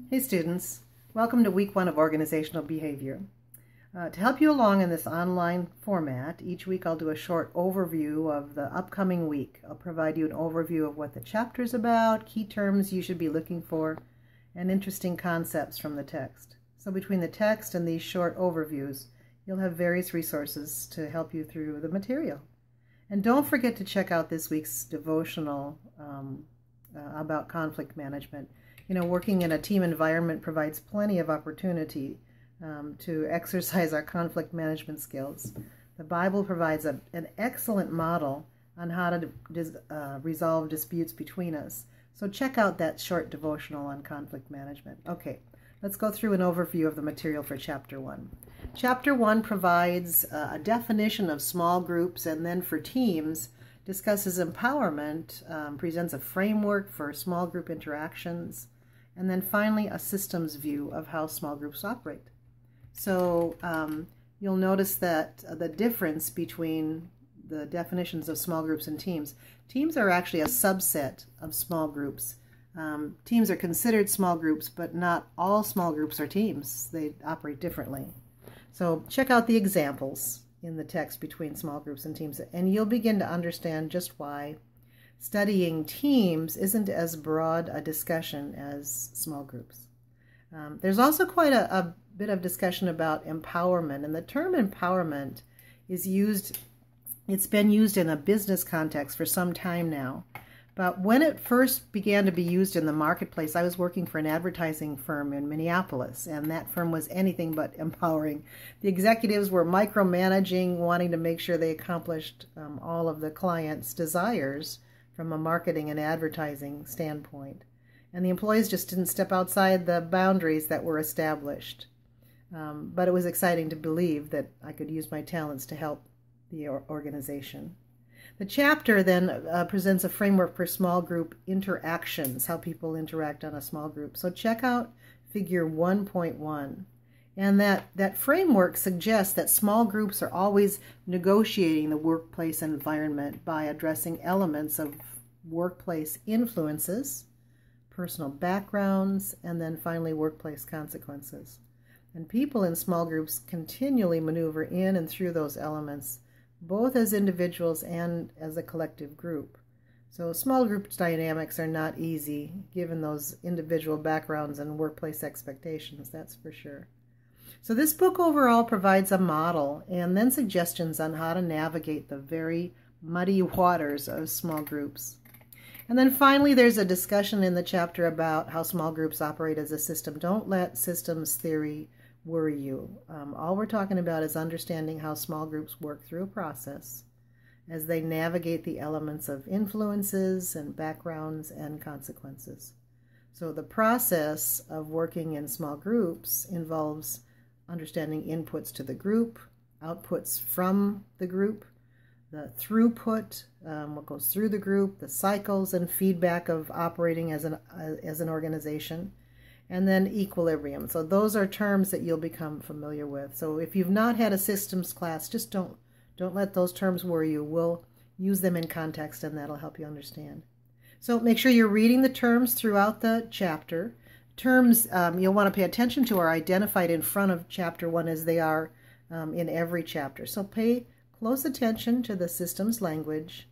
Hey students, welcome to week 1 of organizational behavior. To help you along in this online format, each week I'll do a short overview of the upcoming week. I'll provide you an overview of what the chapter is about, key terms you should be looking for, and interesting concepts from the text. So between the text and these short overviews, you'll have various resources to help you through the material. And don't forget to check out this week's devotional about conflict management. You know, working in a team environment provides plenty of opportunity to exercise our conflict management skills. The Bible provides an excellent model on how to resolve disputes between us. So check out that short devotional on conflict management. Okay, let's go through an overview of the material for Chapter 1. Chapter 1 provides a definition of small groups, and then for teams, discusses empowerment, presents a framework for small group interactions, and then finally a systems view of how small groups operate. So you'll notice that the difference between the definitions of small groups and teams. Teams are actually a subset of small groups. Teams are considered small groups, but not all small groups are teams. They operate differently. So check out the examples in the text between small groups and teams, and you'll begin to understand just why studying teams isn't as broad a discussion as small groups. There's also quite a bit of discussion about empowerment, and the term empowerment is used, it's been used in a business context for some time now. But when it first began to be used in the marketplace, I was working for an advertising firm in Minneapolis, and that firm was anything but empowering. The executives were micromanaging, wanting to make sure they accomplished all of the client's desires from a marketing and advertising standpoint. And the employees just didn't step outside the boundaries that were established. But it was exciting to believe that I could use my talents to help the organization. The chapter then presents a framework for small group interactions, how people interact on a small group. So check out figure 1.1. And that framework suggests that small groups are always negotiating the workplace environment by addressing elements of workplace influences, personal backgrounds, and then finally workplace consequences. And people in small groups continually maneuver in and through those elements, both as individuals and as a collective group. So small group dynamics are not easy given those individual backgrounds and workplace expectations, that's for sure. So this book overall provides a model and then suggestions on how to navigate the very muddy waters of small groups. And then finally, there's a discussion in the chapter about how small groups operate as a system. Don't let systems theory worry you. All we're talking about is understanding how small groups work through a process as they navigate the elements of influences and backgrounds and consequences. So the process of working in small groups involves understanding inputs to the group, outputs from the group, the throughput, what goes through the group, the cycles and feedback of operating as an organization, and then equilibrium. So those are terms that you'll become familiar with. So if you've not had a systems class, just don't let those terms worry you. We'll use them in context, and that'll help you understand. So make sure you're reading the terms throughout the chapter. Terms you'll want to pay attention to are identified in front of Chapter 1 as they are in every chapter. So pay close attention to the systems language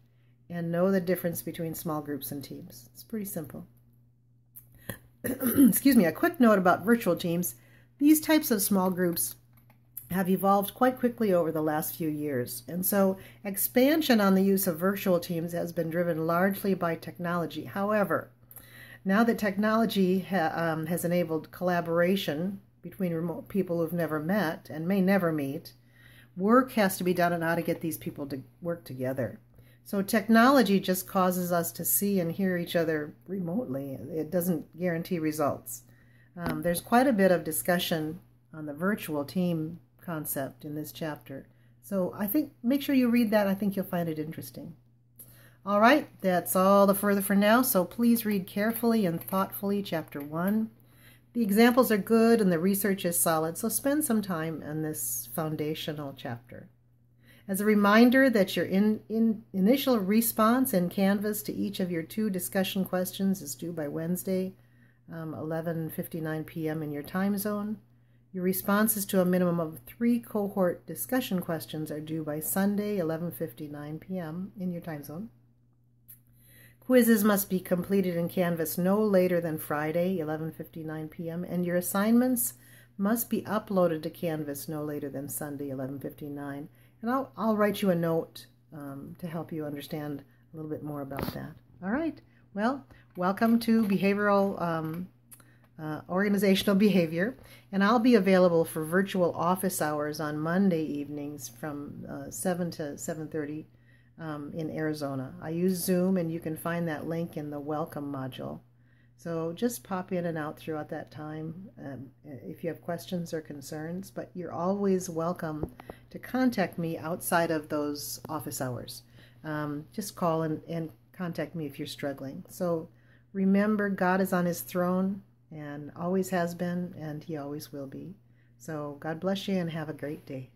and know the difference between small groups and teams. It's pretty simple. Excuse me, a quick note about virtual teams. These types of small groups have evolved quite quickly over the last few years. And so expansion on the use of virtual teams has been driven largely by technology. However, now that technology has enabled collaboration between remote people who've never met and may never meet, work has to be done on how to get these people to work together. So technology just causes us to see and hear each other remotely. It doesn't guarantee results. There's quite a bit of discussion on the virtual team concept in this chapter. So I think, make sure you read that. I think you'll find it interesting. All right, that's all the further for now. So please read carefully and thoughtfully Chapter 1. The examples are good and the research is solid, so spend some time on this foundational chapter. As a reminder that your initial response in Canvas to each of your 2 discussion questions is due by Wednesday, 11:59 p.m. in your time zone. Your responses to a minimum of 3 cohort discussion questions are due by Sunday, 11:59 p.m. in your time zone. Quizzes must be completed in Canvas no later than Friday, 11:59 p.m., and your assignments must be uploaded to Canvas no later than Sunday, 11:59. And I'll write you a note to help you understand a little bit more about that. All right. Well, welcome to Behavioral Organizational Behavior, and I'll be available for virtual office hours on Monday evenings from 7 to 7:30 in Arizona. I use Zoom, and you can find that link in the Welcome module. So just pop in and out throughout that time if you have questions or concerns, but you're always welcome to contact me outside of those office hours. Just call and contact me if you're struggling. So remember, God is on his throne and always has been, and he always will be. So God bless you and have a great day.